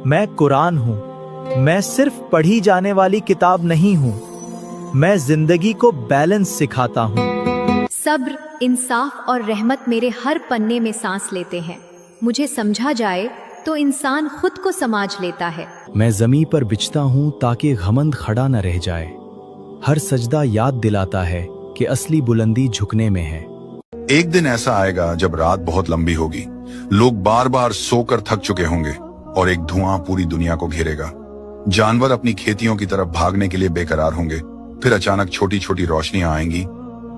मैं कुरान हूँ। मैं सिर्फ पढ़ी जाने वाली किताब नहीं हूँ, मैं जिंदगी को बैलेंस सिखाता हूँ। सब्र, इंसाफ और रहमत मेरे हर पन्ने में सांस लेते हैं। मुझे समझा जाए तो इंसान खुद को समझ लेता है। मैं जमीन पर बिछता हूँ ताकि घमंड खड़ा न रह जाए। हर सजदा याद दिलाता है कि असली बुलंदी झुकने में है। एक दिन ऐसा आएगा जब रात बहुत लंबी होगी, लोग बार बार सोकर थक चुके होंगे और एक धुआं पूरी दुनिया को घेरेगा। जानवर अपनी खेतियों की तरफ भागने के लिए बेकरार होंगे। फिर अचानक छोटी छोटी रोशनियां आएंगी,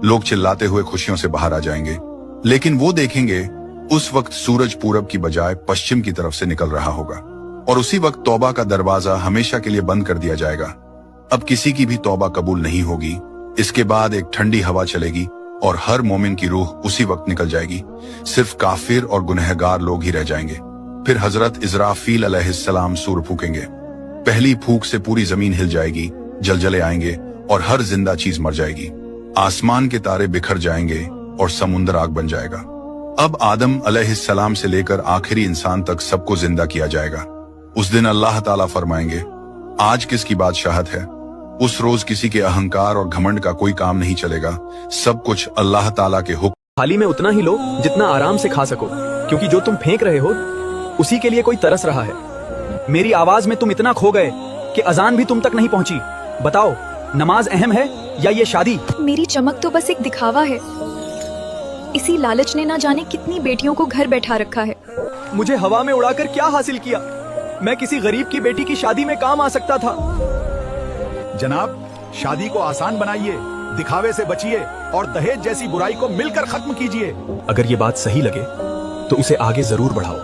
लोग चिल्लाते हुए खुशियों से बाहर आ जाएंगे। लेकिन वो देखेंगे उस वक्त सूरज पूरब की बजाय पश्चिम की तरफ से निकल रहा होगा, और उसी वक्त तौबा का दरवाजा हमेशा के लिए बंद कर दिया जाएगा। अब किसी की भी तौबा कबूल नहीं होगी। इसके बाद एक ठंडी हवा चलेगी और हर मोमिन की रूह उसी वक्त निकल जाएगी। सिर्फ काफिर और गुनहगार लोग ही रह जाएंगे। फिर हजरत इजराफील अलैहिस्सलाम सूर फूकेंगे। पहली फूंक से पूरी जमीन हिल जाएगी, जलजले आएंगे और हर जिंदा चीज मर जाएगी। आसमान के तारे बिखर जाएंगे और समुद्र आग बन जाएगा। अब आदम अलैहिस्सलाम से लेकर आखिरी इंसान तक सबको जिंदा किया जाएगा। उस दिन अल्लाह ताला फरमाएंगे, आज किसकी बादशाहत है। उस रोज किसी के अहंकार और घमंड का कोई काम नहीं चलेगा। सब कुछ अल्लाह ताला के हुक्म। थाली में उतना ही लो जितना आराम से खा सको, क्योंकि जो तुम फेंक रहे हो उसी के लिए कोई तरस रहा है। मेरी आवाज में तुम इतना खो गए कि अजान भी तुम तक नहीं पहुंची। बताओ, नमाज अहम है या ये शादी? मेरी चमक तो बस एक दिखावा है। इसी लालच ने ना जाने कितनी बेटियों को घर बैठा रखा है। मुझे हवा में उड़ाकर क्या हासिल किया? मैं किसी गरीब की बेटी की शादी में काम आ सकता था। जनाब, शादी को आसान बनाइए, दिखावे से बचिए और दहेज जैसी बुराई को मिलकर खत्म कीजिए। अगर ये बात सही लगे तो इसे आगे जरूर बढ़ाओ,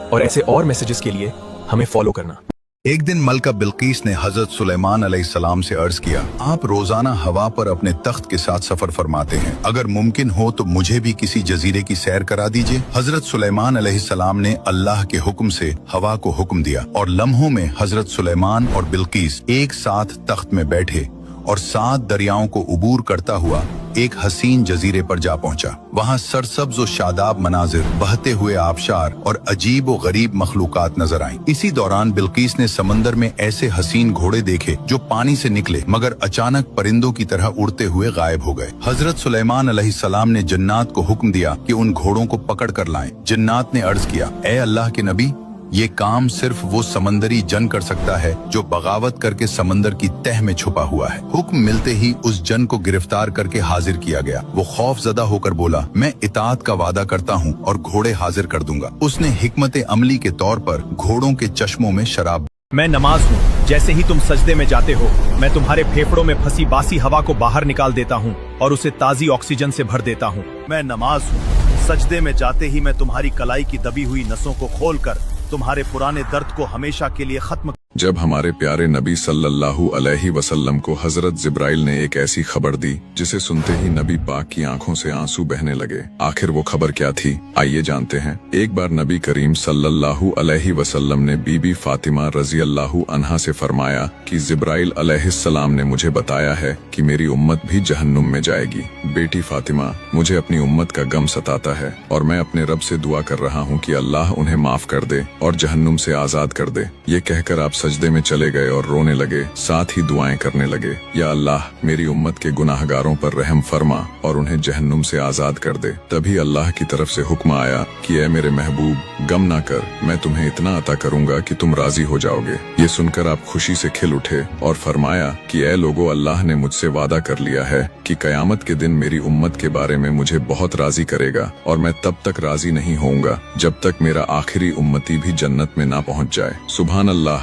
और ऐसे और मैसेजेस के लिए हमें फॉलो करना। एक दिन मलका बिल्कीस ने हजरत सुलेमान अलैहिस्सलाम से अर्ज किया, आप रोजाना हवा पर अपने तख्त के साथ सफर फरमाते हैं, अगर मुमकिन हो तो मुझे भी किसी जजीरे की सैर करा दीजिए। हजरत सुलेमान अलैहिस्सलाम ने अल्लाह के हुक्म से हवा को हुक्म दिया और लम्हों में हजरत सुलेमान और बिल्कीस एक साथ तख्त में बैठे और 7 दरियाओं को उबूर करता हुआ एक हसीन जजीरे पर जा पहुंचा। वहां सरसब्ज और शादाब मनाजिर, बहते हुए आबशार और अजीब व गरीब मखलूकात नजर आईं। इसी दौरान बिल्कीस ने समंदर में ऐसे हसीन घोड़े देखे जो पानी से निकले मगर अचानक परिंदों की तरह उड़ते हुए गायब हो गए। हजरत सुलेमान अलैहिस्सलाम ने जन्नात को हुक्म दिया कि उन घोड़ों को पकड़ कर लाएं। जन्नात ने अर्ज किया, ए अल्लाह के नबी, ये काम सिर्फ वो समंदरी जन कर सकता है जो बगावत करके समंदर की तह में छुपा हुआ है। हुक्म मिलते ही उस जन को गिरफ्तार करके हाजिर किया गया। वो खौफजदा होकर बोला, मैं इताअत का वादा करता हूँ और घोड़े हाजिर कर दूंगा। उसने हिकमत अमली के तौर पर घोड़ों के चश्मों में शराब। मैं नमाज हूँ। जैसे ही तुम सजदे में जाते हो, मैं तुम्हारे फेफड़ों में फंसी बासी हवा को बाहर निकाल देता हूँ और उसे ताजी ऑक्सीजन से भर देता हूँ। मैं नमाज हूँ। सजदे में जाते ही मैं तुम्हारी कलाई की दबी हुई नसों को खोलकर तुम्हारे पुराने दर्द को हमेशा के लिए खत्म। जब हमारे प्यारे नबी सल्लल्लाहु अलैहि वसल्लम को हजरत जिब्राइल ने एक ऐसी खबर दी जिसे सुनते ही नबी पाक की आंखों से आंसू बहने लगे। आखिर वो खबर क्या थी, आइए जानते हैं। एक बार नबी करीम सल्लल्लाहु अलैहि वसल्लम ने बीबी फातिमा रजी अल्लाहु अन्हा से फरमाया कि जिब्राइल अलैहिस्सलाम ने मुझे बताया है कि मेरी उम्मत भी जहन्नुम में जाएगी। बेटी फातिमा, मुझे अपनी उम्मत का गम सताता है और मैं अपने रब से दुआ कर रहा हूँ कि अल्लाह उन्हें माफ कर दे और जहन्नुम से आजाद कर दे। ये कहकर आप सजदे में चले गए और रोने लगे, साथ ही दुआएं करने लगे, या अल्लाह मेरी उम्मत के गुनाहगारों पर रहम फरमा और उन्हें जहन्नुम से आजाद कर दे। तभी अल्लाह की तरफ से हुक्म आया कि ऐ मेरे महबूब, गम ना कर, मैं तुम्हें इतना अता करूंगा कि तुम राजी हो जाओगे। ये सुनकर आप खुशी से खिल उठे और फरमाया कि ऐ लोगों, अल्लाह ने मुझसे वादा कर लिया है कि कयामत के दिन मेरी उम्मत के बारे में मुझे बहुत राजी करेगा और मैं तब तक राजी नहीं होऊंगा जब तक मेरा आखिरी उम्मती भी जन्नत में ना पहुंच जाए। सुभान अल्लाह,